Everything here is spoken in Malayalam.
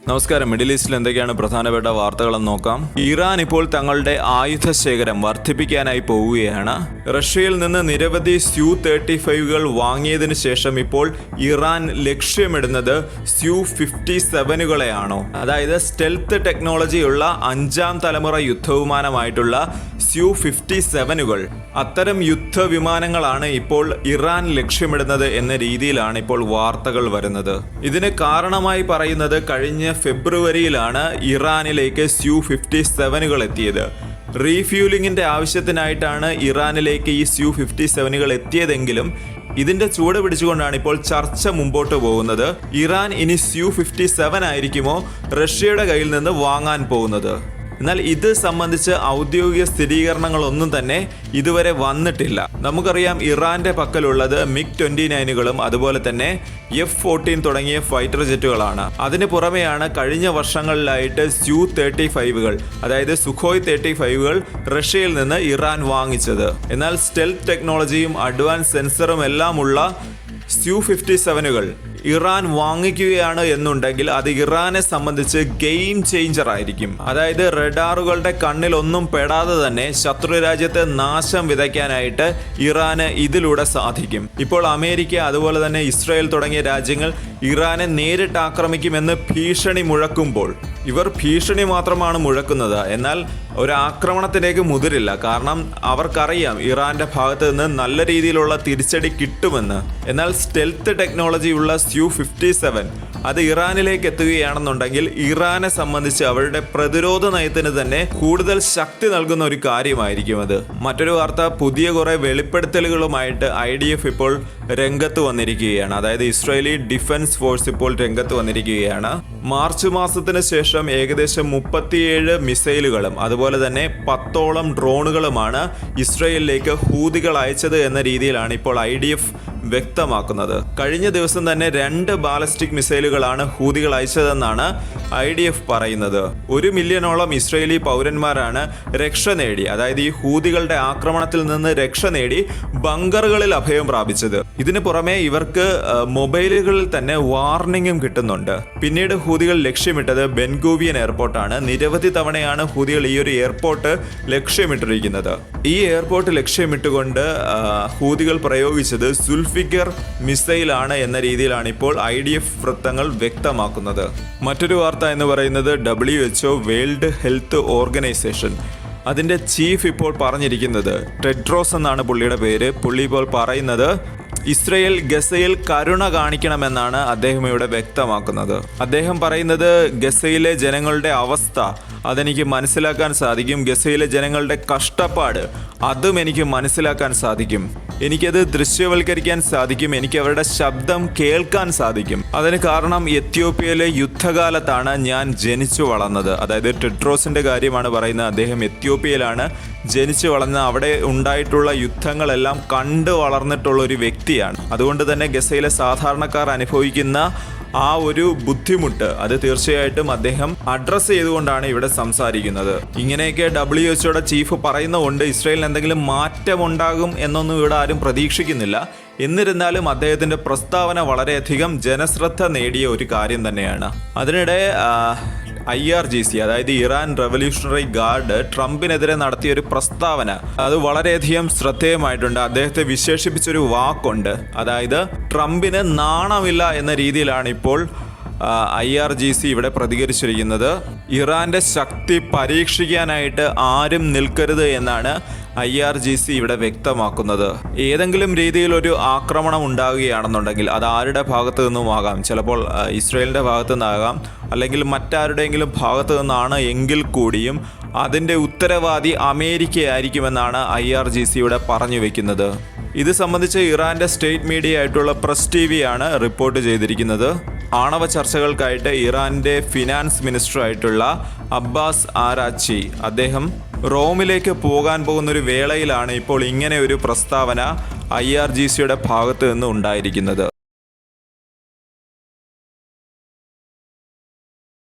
നമസ്കാരം. മിഡിൽ ഈസ്റ്റിൽ എന്തൊക്കെയാണ് പ്രധാനപ്പെട്ട വാർത്തകളെന്ന് നോക്കാം. ഇറാൻ ഇപ്പോൾ തങ്ങളുടെ ആയുധ ശേഖരം വർദ്ധിപ്പിക്കാനായി പോവുകയാണ്. റഷ്യയിൽ നിന്ന് നിരവധി Su-35കൾ വാങ്ങിയതിനു ശേഷം ഇപ്പോൾ ഇറാൻ ലക്ഷ്യമിടുന്നത് Su-57കളെയാണോ, അതായത് സ്റ്റെൽത്ത് ടെക്നോളജിയുള്ള 5ാം തലമുറ യുദ്ധവിമാനമായിട്ടുള്ള Su-57കൾ. അത്തരം യുദ്ധവിമാനങ്ങളാണ് ഇപ്പോൾ ഇറാൻ ലക്ഷ്യമിടുന്നത് എന്ന രീതിയിലാണ് ഇപ്പോൾ വാർത്തകൾ വരുന്നത്. ഇതിന് കാരണമായി പറയുന്നത് കഴിഞ്ഞ ഫെബ്രുവരിയിലാണ് ഇറാനിലേക്ക് Su-57കൾ എത്തിയത്. റീഫ്യൂലിങ്ങിന്റെ ആവശ്യത്തിനായിട്ടാണ് ഇറാനിലേക്ക് ഈ Su-57കൾ എത്തിയതെങ്കിലും ഇതിന്റെ ചുവട് പിടിച്ചുകൊണ്ടാണ് ഇപ്പോൾ ചർച്ച മുമ്പോട്ട് പോകുന്നത്. ഇറാൻ ഇനി Su-57 ആയിരിക്കുമോ റഷ്യയുടെ കയ്യിൽ നിന്ന് വാങ്ങാൻ പോകുന്നത്? എന്നാൽ ഇത് സംബന്ധിച്ച് ഔദ്യോഗിക സ്ഥിരീകരണങ്ങളൊന്നും തന്നെ ഇതുവരെ വന്നിട്ടില്ല. നമുക്കറിയാം ഇറാന്റെ പക്കലുള്ളത് MiG-29കളും അതുപോലെ തന്നെ F-14 തുടങ്ങിയ ഫൈറ്റർ ജെറ്റുകളാണ്. അതിന് പുറമെയാണ് കഴിഞ്ഞ വർഷങ്ങളിലായിട്ട് Su-35കൾ, അതായത് സുഖോയ് 35കൾ റഷ്യയിൽ നിന്ന് ഇറാൻ വാങ്ങിച്ചത്. എന്നാൽ സ്റ്റെൽത്ത് ടെക്നോളജിയും അഡ്വാൻസ് സെൻസറും എല്ലാം ഉള്ള Su-57കൾ ഇറാൻ വാങ്ങിക്കുകയാണ് എന്നുണ്ടെങ്കിൽ അത് ഇറാനെ സംബന്ധിച്ച് ഗെയിം ചേഞ്ചർ ആയിരിക്കും. അതായത് റഡാറുകളുടെ കണ്ണിലൊന്നും പെടാതെ തന്നെ ശത്രു രാജ്യത്തെ നാശം വിതയ്ക്കാനായിട്ട് ഇറാന് ഇതിലൂടെ സാധിക്കും. ഇപ്പോൾ അമേരിക്ക അതുപോലെ തന്നെ ഇസ്രായേൽ തുടങ്ങിയ രാജ്യങ്ങൾ ഇറാനെ നേരിട്ട് ആക്രമിക്കുമെന്ന് ഭീഷണി മുഴക്കുമ്പോൾ ഇവർ ഭീഷണി മാത്രമാണ് മുഴക്കുന്നത്, എന്നാൽ ഒരു ആക്രമണത്തിലേക്ക് മുതിരില്ല. കാരണം അവർക്കറിയാം ഇറാന്റെ ഭാഗത്ത് നിന്ന് നല്ല രീതിയിലുള്ള തിരിച്ചടി കിട്ടുമെന്ന്. എന്നാൽ സ്റ്റെൽത്ത് ടെക്നോളജിയുള്ള Su-57 അത് ഇറാനിലേക്ക് എത്തുകയാണെന്നുണ്ടെങ്കിൽ ഇറാനെ സംബന്ധിച്ച് അവരുടെ പ്രതിരോധ നയത്തിന് തന്നെ കൂടുതൽ ശക്തി നൽകുന്ന ഒരു കാര്യമായിരിക്കും അത്. മറ്റൊരു വാർത്ത, പുതിയ കുറെ വെളിപ്പെടുത്തലുകളുമായിട്ട് IDF ഇപ്പോൾ രംഗത്ത് വന്നിരിക്കുകയാണ്. അതായത് ഇസ്രായേലി ഡിഫൻസ് ഫോഴ്സ് ഇപ്പോൾ രംഗത്ത് വന്നിരിക്കുകയാണ്. മാർച്ച് മാസത്തിന് ശേഷം ഏകദേശം 37 മിസൈലുകളും അതുപോലെ തന്നെ 10ഓളം ഡ്രോണുകളുമാണ് ഇസ്രായേലിലേക്ക് ഹൂതികൾ അയച്ചത് എന്ന രീതിയിലാണ് ഇപ്പോൾ IDF വ്യക്തമാക്കുന്നത്. കഴിഞ്ഞ ദിവസം തന്നെ 2 ബാലിസ്റ്റിക് മിസൈലുകളാണ് ഹൂതികൾ അയച്ചതെന്നാണ് IDF പറയുന്നത്. 1 മില്യണോളം ഇസ്രായേലി പൗരന്മാരാണ് രക്ഷ നേടി, അതായത് ഈ ഹൂതികളുടെ ആക്രമണത്തിൽ നിന്ന് രക്ഷ നേടി ബങ്കറുകളിൽ അഭയം പ്രാപിച്ചത്. ഇതിനു പുറമെ ഇവർക്ക് മൊബൈലുകളിൽ തന്നെ വാർണിംഗും കിട്ടുന്നുണ്ട്. പിന്നീട് ഹൂതികൾ ലക്ഷ്യമിട്ടത് ബെൻഗൂവിയൻ എയർപോർട്ടാണ്. നിരവധി തവണയാണ് ഹൂതികൾ ഈ ഒരു എയർപോർട്ട് ലക്ഷ്യമിട്ടിരിക്കുന്നത്. ഈ എയർപോർട്ട് ലക്ഷ്യമിട്ടുകൊണ്ട് ഹൂതികൾ പ്രയോഗിച്ചത് സുൽഫിഗർ മിസൈലാണ് എന്ന രീതിയിലാണ് ഇപ്പോൾ IDF വൃത്തങ്ങൾ വ്യക്തമാക്കുന്നത്. മറ്റൊരു വാർത്ത എന്ന് പറയുന്നത് WHO വേൾഡ് ഹെൽത്ത് ഓർഗനൈസേഷൻ, അതിൻ്റെ ചീഫ് ഇപ്പോൾ പറഞ്ഞിരിക്കുന്നത് ടെഡ്രോസ് എന്നാണ് പുള്ളിയുടെ പേര്. പുള്ളി ഇപ്പോൾ പറയുന്നത് ഇസ്രയേൽ ഗസയിൽ കരുണ കാണിക്കണമെന്നാണ് അദ്ദേഹം ഇവിടെ വ്യക്തമാക്കുന്നത്. അദ്ദേഹം പറയുന്നത് ഗസയിലെ ജനങ്ങളുടെ അവസ്ഥ അതെനിക്ക് മനസ്സിലാക്കാൻ സാധിക്കും. ഗസയിലെ ജനങ്ങളുടെ കഷ്ടപ്പാട് അതും എനിക്ക് മനസ്സിലാക്കാൻ സാധിക്കും. എനിക്കത് ദൃശ്യവൽക്കരിക്കാൻ സാധിക്കും. എനിക്ക് അവരുടെ ശബ്ദം കേൾക്കാൻ സാധിക്കും. അതിന് കാരണം എത്യോപ്യയിലെ യുദ്ധകാലത്താണ് ഞാൻ ജനിച്ചു വളർന്നത്. അതായത് ടെഡ്രോസിന്റെ കാര്യമാണ് പറയുന്നത്. അദ്ദേഹം എത്യോപ്യയിലാണ് ജനിച്ചു വളർന്ന, അവിടെ ഉണ്ടായിട്ടുള്ള യുദ്ധങ്ങളെല്ലാം കണ്ടു വളർന്നിട്ടുള്ള ഒരു വ്യക്തിയാണ്. അതുകൊണ്ട് തന്നെ ഗസയിലെ സാധാരണക്കാർ അനുഭവിക്കുന്ന ആ ഒരു ബുദ്ധിമുട്ട് അത് തീർച്ചയായിട്ടും അദ്ദേഹം അഡ്രസ്സ് ചെയ്തുകൊണ്ടാണ് ഇവിടെ സംസാരിക്കുന്നത്. ഇങ്ങനെയൊക്കെ WHO ചീഫ് പറയുന്നതുകൊണ്ട് ഇസ്രായേലിന് എന്തെങ്കിലും മാറ്റമുണ്ടാകും എന്നൊന്നും ഇവിടെ ആരും പ്രതീക്ഷിക്കുന്നില്ല. എന്നിരുന്നാലും അദ്ദേഹത്തിൻ്റെ പ്രസ്താവന വളരെയധികം ജനശ്രദ്ധ നേടിയ ഒരു കാര്യം തന്നെയാണ്. അതിനിടെ IRGC, അതായത് ഇറാൻ റവല്യൂഷണറി ഗാർഡ് ട്രംപിനെതിരെ നടത്തിയ ഒരു പ്രസ്താവന അത് വളരെയധികം ശ്രദ്ധേയമായിട്ടുണ്ട്. അദ്ദേഹത്തെ വിശേഷിപ്പിച്ചൊരു വാക്കുണ്ട്, അതായത് ട്രംപിന് നാണമില്ല എന്ന രീതിയിലാണ് ഇപ്പോൾ IRGC ഇവിടെ പ്രതികരിച്ചിരിക്കുന്നത്. ഇറാന്റെ ശക്തി പരീക്ഷിക്കാനായിട്ട് ആരും നിൽക്കരുത് എന്നാണ് IRGC ഇവിടെ വ്യക്തമാക്കുന്നത്. ഏതെങ്കിലും രീതിയിൽ ഒരു ആക്രമണം ഉണ്ടാകുകയാണെന്നുണ്ടെങ്കിൽ അത് ആരുടെ ഭാഗത്തു നിന്നും ആകാം, ചിലപ്പോൾ ഇസ്രായേലിൻ്റെ ഭാഗത്തു നിന്നാകാം, അല്ലെങ്കിൽ മറ്റാരുടെയെങ്കിലും ഭാഗത്തു നിന്നാണ് എങ്കിൽ കൂടിയും അതിൻ്റെ ഉത്തരവാദി അമേരിക്കയായിരിക്കുമെന്നാണ് IRGC ഇവിടെ പറഞ്ഞു വെക്കുന്നത്. ഇത് സംബന്ധിച്ച് ഇറാന്റെ സ്റ്റേറ്റ് മീഡിയ ആയിട്ടുള്ള പ്രസ് TV ആണ് റിപ്പോർട്ട് ചെയ്തിരിക്കുന്നത്. ആണവ ചർച്ചകൾക്കായിട്ട് ഇറാന്റെ ഫിനാൻസ് മിനിസ്റ്റർ ആയിട്ടുള്ള അബ്ബാസ് ആരാച്ചി അദ്ദേഹം റോമിലേക്ക് പോകാൻ പോകുന്നൊരു വേളയിലാണ് ഇപ്പോൾ ഇങ്ങനെ ഒരു പ്രസ്താവന IRGCയുടെ ഭാഗത്ത് നിന്ന് ഉണ്ടായിരിക്കുന്നത്.